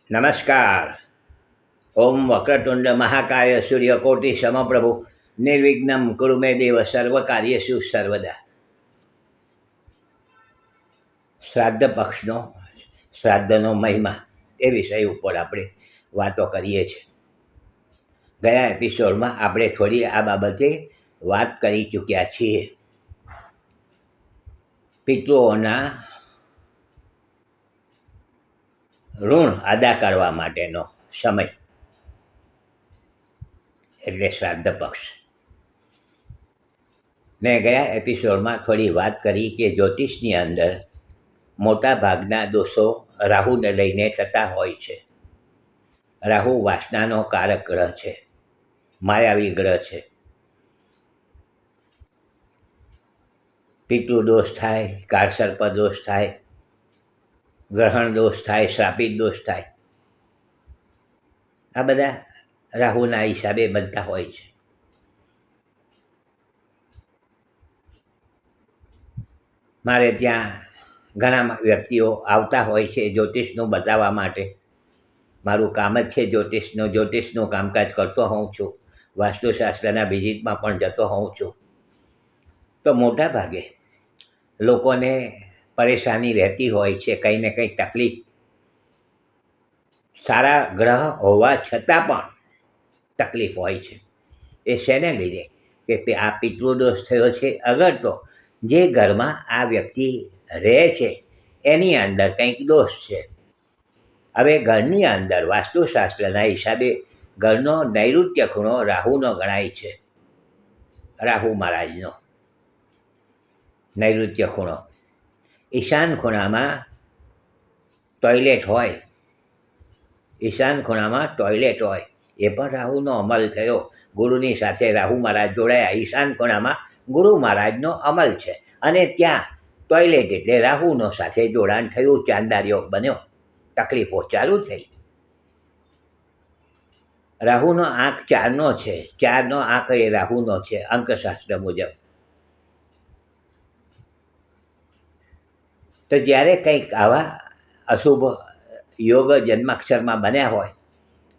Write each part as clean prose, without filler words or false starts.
નમસ્કાર. ઓમ વક્રતુંડ મહાકાય સૂર્યકોટિ સમપ્રભુ નિર્વિઘ્નમ કુરુ મે દેવ સર્વકાર્યેષુ સર્વદા. શ્રાદ્ધ પક્ષનો શ્રાદ્ધનો મહિમા એ વિષય ઉપર આપણે વાતો કરીએ છીએ. ગયા એપિસોડમાં આપણે થોડી આ બાબતે વાત કરી ચૂક્યા છીએ. પિતૃઓના ઋણ અદા કરવા માટેનો સમય એટલે શ્રાદ્ધ પક્ષ. મેં ગયા એપિસોડમાં થોડી વાત કરી કે જ્યોતિષની અંદર મોટા ભાગના દોષો રાહુને લઈને થતા હોય છે. રાહુ વાસનાનો કારક ગ્રહ છે, માયાવી ગ્રહ છે. પિતૃદોષ થાય, કાળસર્પ દોષ થાય, ગ્રહણ દોષ થાય, શ્રાપિત દોષ થાય. આ બધા રાહુના હિસાબે બનતા હોય છે. મારે ત્યાં ઘણા વ્યક્તિઓ આવતા હોય છે જ્યોતિષનું બતાવવા માટે. મારું કામ જ છે જ્યોતિષનું કામકાજ કરતો હોઉં છું. વાસ્તુશાસ્ત્રના વિઝિટમાં પણ જતો હોઉં છું. તો મોટા ભાગે લોકોને પરેશાની રહેતી હોય છે, કંઈ ને કંઈ તકલીફ. સારા ગ્રહ હોવા છતાં પણ તકલીફ હોય છે. એ શેને લીધે કે આ પિતૃદોષ થયો છે. અગર તો જે ઘરમાં આ વ્યક્તિ રહે છે એની અંદર કંઈક દોષ છે. હવે ઘરની અંદર વાસ્તુશાસ્ત્રના હિસાબે ઘરનો નૈઋત્ય ખૂણો રાહુનો ગણાય છે. રાહુ મહારાજનો નૈઋત્ય ખૂણો. ઈશાન ખૂણામાં ટોયલેટ હોય, ઈશાન ખૂણામાં ટોયલેટ હોય, એ પણ રાહુનો અમલ થયો. ગુરુની સાથે રાહુ મહારાજ જોડાયા. ઈશાન ખૂણામાં ગુરુ મહારાજનો અમલ છે અને ત્યાં ટોયલેટ એટલે રાહુનો સાથે જોડાણ થયું. ચાંદાર્યો બન્યો, તકલીફો ચાલુ થઈ. રાહુનો આંક 4નો છે. 4નો આંક એ રાહુનો છે અંકશાસ્ત્ર મુજબ. તો જ્યારે કંઈક આવા અશુભ યોગ જન્માક્ષરમાં બન્યા હોય,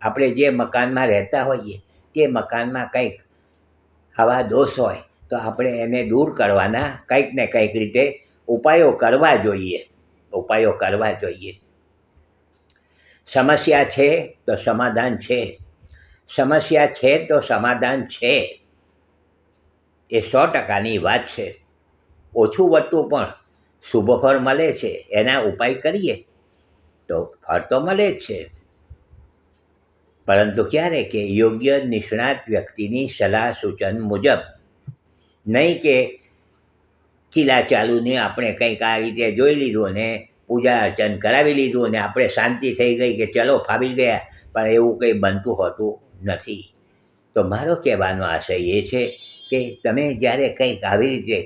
આપણે જે મકાનમાં રહેતા હોઈએ તે મકાનમાં કંઈક આવા દોષ હોય તો આપણે એને દૂર કરવાના કંઈક ને કંઈક રીતે ઉપાયો કરવા જોઈએ. સમસ્યા છે તો સમાધાન છે. સમસ્યા છે તો સમાધાન છે. એ 100%ની વાત છે. ઓછું વધતું પણ શુભ ફળ મળે છે. એના ઉપાય કરીએ તો ફળ તો મળે જ છે. પરંતુ ક્યારે કે યોગ્ય નિષ્ણાત વ્યક્તિની સલાહ સૂચન મુજબ. નહીં કે કિલ્લા ચાલુને આપણે કંઈક આ રીતે જોઈ લીધું અને પૂજા અર્ચન કરાવી લીધું અને આપણે શાંતિ થઈ ગઈ કે ચલો ફાવી ગયા. પણ એવું કંઈ બનતું હોતું નથી. તો મારો કહેવાનો આશય એ છે કે તમે જ્યારે કંઈક આવી રીતે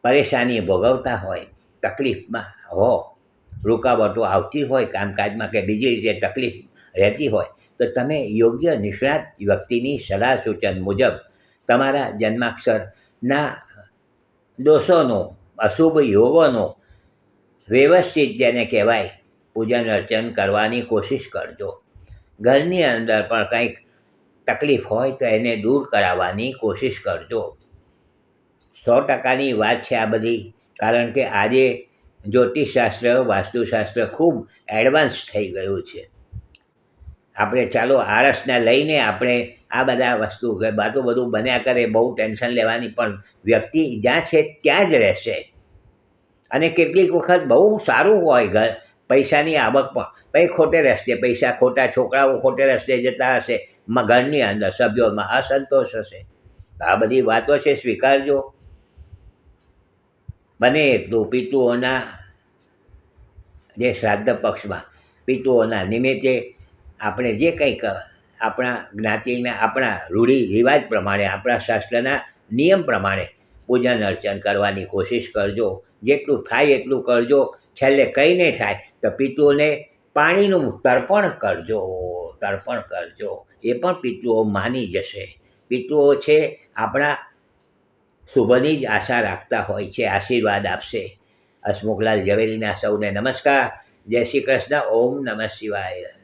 પરેશાની ભોગવતા હોય, તકલીફમાં હો, રૂકાવટો આવતી હોય કામકાજમાં કે બીજી રીતે તકલીફ રહેતી હોય, તો તમે યોગ્ય નિષ્ણાત વ્યક્તિની સલાહ સૂચન મુજબ તમારા જન્માક્ષરના દોષોનો, અશુભ યોગોનો વ્યવસ્થિત જેને કહેવાય પૂજન અર્ચન કરવાની કોશિશ કરજો. ઘરની અંદર પણ કંઈક તકલીફ હોય તો એને દૂર કરાવવાની કોશિશ કરજો. 100%ની વાત છે આ બધી. કારણ કે આજે જ્યોતિષશાસ્ત્ર, વાસ્તુશાસ્ત્ર ખૂબ એડવાન્સ થઈ ગયું છે. આપણે ચાલો આળસને લઈને આપણે આ બધા વસ્તુ બધું બન્યા કરે, બહુ ટેન્શન લેવાની, પણ વ્યક્તિ જ્યાં છે ત્યાં જ રહેશે. અને કેટલીક વખત બહુ સારું હોય ઘર, પૈસાની આવક પણ, પછી ખોટે રસ્તે પૈસા, ખોટા છોકરાઓ ખોટે રસ્તે જતા હશે, ઘરની અંદર સભ્યોમાં અસંતોષ હશે. આ બધી વાતો છે, સ્વીકારજો. બને એટલું પિતૃઓના જે શ્રાદ્ધ પક્ષમાં પિતૃઓના નિમિત્તે આપણે જે કંઈક આપણા જ્ઞાતિના, આપણા રૂઢિ રિવાજ પ્રમાણે, આપણા શાસ્ત્રના નિયમ પ્રમાણે પૂજન અર્ચન કરવાની કોશિશ કરજો. જેટલું થાય એટલું કરજો. છેલ્લે કંઈ નહીં થાય તો પિતૃઓને પાણીનું તર્પણ કરજો. એ પણ પિતૃઓ માની જશે. પિતૃઓ છે આપણા શુભની જ આશા રાખતા હોય છે, આશીર્વાદ આપશે. હસમુખલાલ ઝવેરીના સૌને નમસ્કાર. જય શ્રી કૃષ્ણ. ઓમ નમઃ શિવાય.